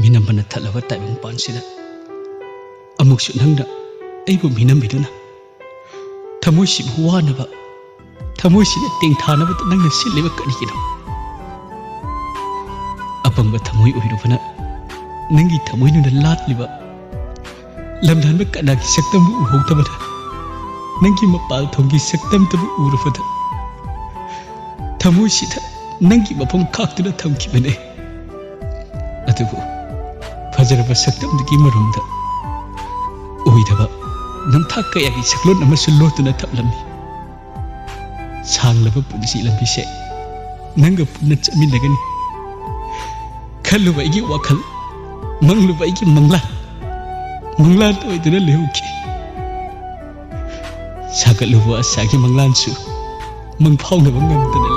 ꯃꯤꯅꯝꯕꯅ ꯊꯠꯂꯕ ꯇꯥꯏꯕꯪꯄꯥꯟꯁꯤꯗ ꯑꯃꯨꯛꯁꯨ ꯅꯪꯅ ꯑꯩꯕꯨ ꯃꯤꯅꯝꯕꯤꯗꯨꯅ ꯊꯃꯣꯏꯁꯤꯕꯨ ꯋꯥꯅꯕ ꯊꯃꯣꯏꯁꯤꯗ ꯇꯦꯡꯊꯥꯅꯕꯗ ꯅꯪꯅ ꯁꯤꯜꯂꯤꯕ ꯀꯔꯤꯒꯤꯅꯣ? ꯑꯄꯪꯕ ꯊꯃꯣꯏ ꯑꯣꯏꯔꯨꯕꯅ ꯅꯪꯒꯤ ꯊꯃꯣꯏꯅꯨꯡꯗ ꯂꯥꯠꯂꯤꯕ ꯂꯝꯗꯥꯟꯕ ꯀꯅꯥꯒꯤ ꯁꯛꯇꯝꯕꯨ ꯎꯍꯧꯗꯕꯗ ꯅꯪꯒꯤ ꯃꯄꯥꯜ ꯊꯣꯡꯒꯤ ꯁꯛꯇꯝꯇꯕꯨ ꯎꯔꯨꯕꯗ ꯊꯃꯣꯏꯁꯤꯗ ꯅꯪꯒꯤ ꯃꯐꯝ ꯈꯥꯛꯇꯨꯅ ꯊꯝꯈꯤꯕꯅꯦ. ꯑꯗꯨꯕꯨ ꯐꯖꯔꯕ ꯁꯛꯇꯝꯗꯨꯒꯤ ꯃꯔꯨꯝꯗ ꯑꯣꯏꯗꯕ ꯅꯝꯊꯥꯛ ꯀꯌꯥꯒꯤ ꯁꯛꯂꯣꯟ ꯑꯃꯁꯨ ꯂꯣꯠꯇꯨꯅ ꯊꯝꯂꯝꯃꯤ. ꯁꯥꯡꯂꯕ ꯄꯨꯟꯁꯤ ꯂꯝꯕꯤꯁꯦ ꯅꯪꯒ ꯄꯨꯟꯅ ꯆꯠꯃꯤꯟꯅꯒꯅꯤ ꯈꯜꯂꯨꯕ ꯑꯩꯒꯤ ꯋꯥꯈꯜ, ꯃꯪꯂꯨꯕ ꯑꯩꯒꯤ ꯃꯪꯂꯥꯟ ꯑꯣꯏꯗꯨꯅ ꯂꯩꯍꯧꯈꯤ. ꯁꯥꯒꯠꯂꯨꯕ ꯑꯁꯥꯒꯤ ꯃꯪꯂꯥꯟꯁꯨ ꯃꯪꯐꯥꯎꯅꯕ ꯉꯝꯗꯅ